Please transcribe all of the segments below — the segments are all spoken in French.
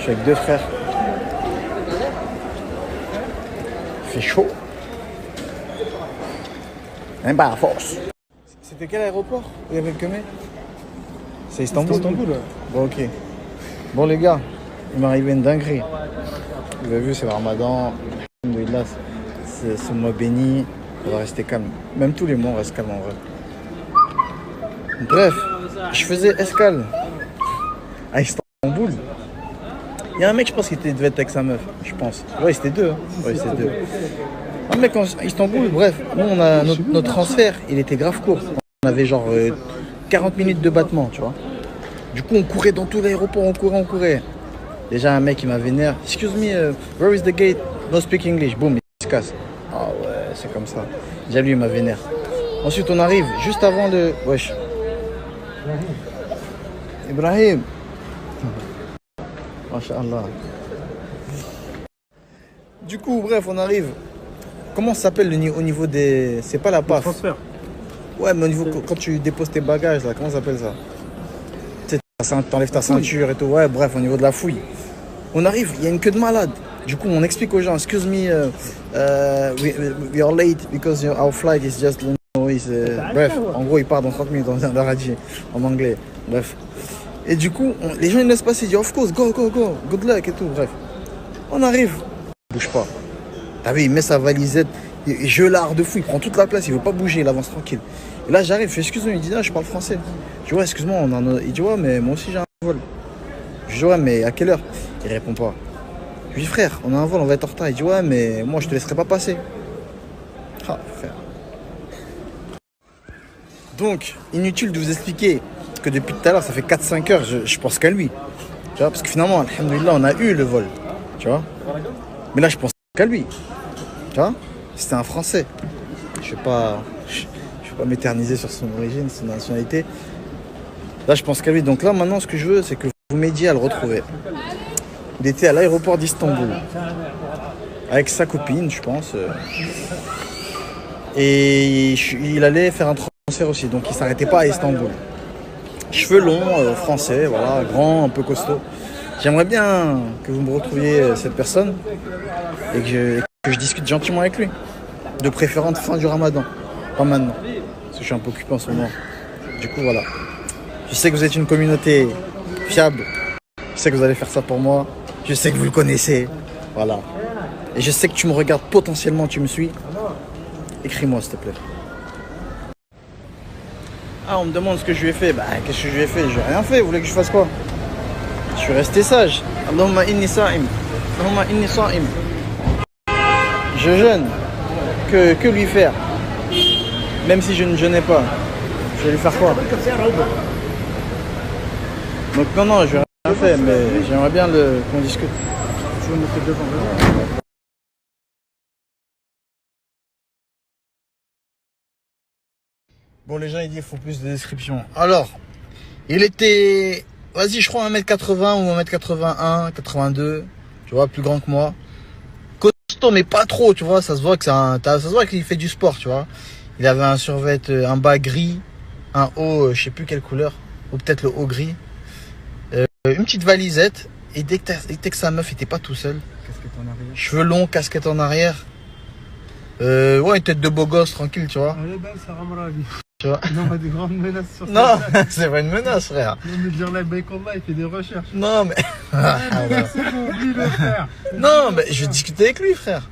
suis avec deux frères. Il fait chaud. Même pas à force. C'était quel aéroport où il y avait le Kemé? C'est Istanbul. Istanbul, ouais. Bon, ok. Bon, les gars, il m'est arrivé une dinguerie. Vous avez vu, c'est le ramadan. Alhamdoulilah, c'est ce mois béni. On va rester calme. Même tous les mois, on reste calme en vrai. Bref, je faisais escale à Istanbul. Il y a un mec, je pense, qui devait être avec sa meuf. Je pense. Ouais, c'était deux. Hein. Ouais, c'était deux. Un mec à Istanbul, bref. Nous, on a notre transfert, il était grave court. On avait genre 40 minutes de battement, tu vois. Du coup, on courait dans tout l'aéroport, on courait. Déjà, un mec, il m'a vénère. Excuse me, where is the gate? No speak English. Boum, il se casse. Ah ouais, c'est comme ça. Déjà, lui, il m'a vénère. Ensuite, on arrive juste avant le... Wesh. Ibrahim. Masha'Allah. Du coup, bref, on arrive. Comment ça s'appelle au niveau des... C'est pas la PAF. Transfert. Ouais, mais au niveau... Quand tu déposes tes bagages, là, comment ça s'appelle ça? Tu sais, t'enlèves ta ceinture et tout. Ouais, bref, au niveau de la fouille. On arrive, il y a une queue de malade. Du coup, on explique aux gens, excuse me, we are late because our flight is just... Bref, en gros, il part dans 30 minutes dans la radio, en anglais. Bref. Et du coup, les gens ils laissent passer, ils disent, of course, go, good luck et tout. Bref. On arrive, il bouge pas. T'as vu, il met sa valisette, je l'art de fou, il prend toute la place, il veut pas bouger, il avance tranquille. Et là, j'arrive, je fais, excuse-moi, il dit, non, je parle français. Je dis, ouais, excuse-moi, il dit, ouais, mais moi aussi j'ai un vol. Je dis, ouais, mais à quelle heure? Il répond pas. Je lui dis, frère, on a un vol, on va être en retard. Il dit, ouais, mais moi, je te laisserai pas passer. Ah, frère. Donc, inutile de vous expliquer que depuis tout à l'heure, ça fait 4-5 heures, je pense qu'à lui. Tu vois, parce que finalement, alhamdoulilah, on a eu le vol. Tu vois. Mais là, je pense qu'à lui. Tu vois. C'était un Français. Je vais pas m'éterniser sur son origine, son nationalité. Là, je pense qu'à lui. Donc là, maintenant, ce que je veux, c'est que vous m'aidiez à le retrouver. Il était à l'aéroport d'Istanbul. Avec sa copine, je pense. Et il allait faire un transfert aussi. Donc, il s'arrêtait pas à Istanbul. Cheveux longs, français, voilà, grand, un peu costaud. J'aimerais bien que vous me retrouviez cette personne et que je discute gentiment avec lui. De préférence fin du ramadan, pas maintenant. Parce que je suis un peu occupé en ce moment. Du coup, voilà. Je sais que vous êtes une communauté fiable. Je sais que vous allez faire ça pour moi. Je sais que vous le connaissez. Voilà. Et je sais que tu me regardes potentiellement, tu me suis. Écris-moi, s'il te plaît. Ah, on me demande ce que je lui ai fait. Bah, qu'est-ce que je lui ai fait? Je n'ai rien fait. Vous voulez que je fasse quoi? Je suis resté sage. Allahumma inni sa'im. Allahumma inni sa'im. Je jeûne. Que lui faire? Même si je ne jeûnais pas. Je vais lui faire quoi? Donc non, je n'ai rien fait, mais j'aimerais bien qu'on discute. Tu veux monter devant? Bon, les gens, ils disent qu'il faut plus de description. Alors, il était, vas-y, je crois 1m80 ou 1m81, 82, tu vois, plus grand que moi. Costaud, mais pas trop, tu vois, ça se voit que ça se voit qu'il fait du sport, tu vois. Il avait un survêt, un bas gris, un haut, je sais plus quelle couleur, ou peut-être le haut gris. Une petite valisette, et dès que sa meuf était pas tout seul. Casquette en arrière. Cheveux longs, casquette en arrière. Ouais, une tête de beau gosse, tranquille, tu vois. Elle est belle, ça ramène la vie. Tu vois. Non, on a des grandes menaces sur ça. Non, c'est pas une menace, frère. Non, mais dire la combat, il fait des recherches. Non, mais... C'est bon, oublie-le, frère. Non, mais je vais discuter avec lui, frère.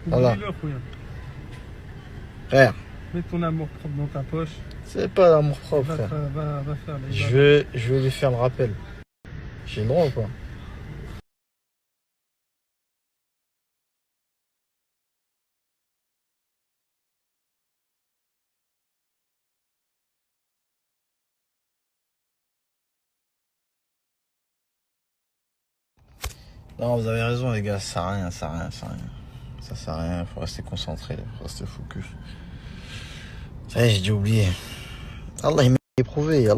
Voilà. Oublie-le, frère. Frère, Mets ton amour propre dans ta poche. c'est pas l'amour propre, frère. Va faire les Je vais lui faire le rappel. J'ai le droit ou pas? Non, vous avez raison, les gars, ça sert à rien. Ça sert à rien, faut rester concentré, faut rester focus. Ça y est, j'ai dû oublier. Allah, il m'a éprouvé,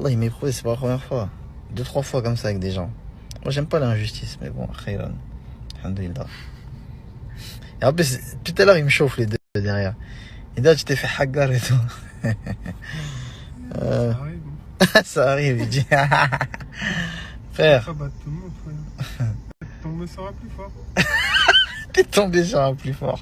c'est pas la première fois. 2-3 fois comme ça avec des gens. Moi, j'aime pas l'injustice, mais bon, khayran. Alhamdulillah. Et en plus, tout à l'heure, il me chauffe les deux derrière. Et là, tu t'es fait hagar et tout. Ça arrive, il dit. Frère. Pas battre tout le monde, frère. tombé sur un plus fort. T'es tombé sur un plus fort.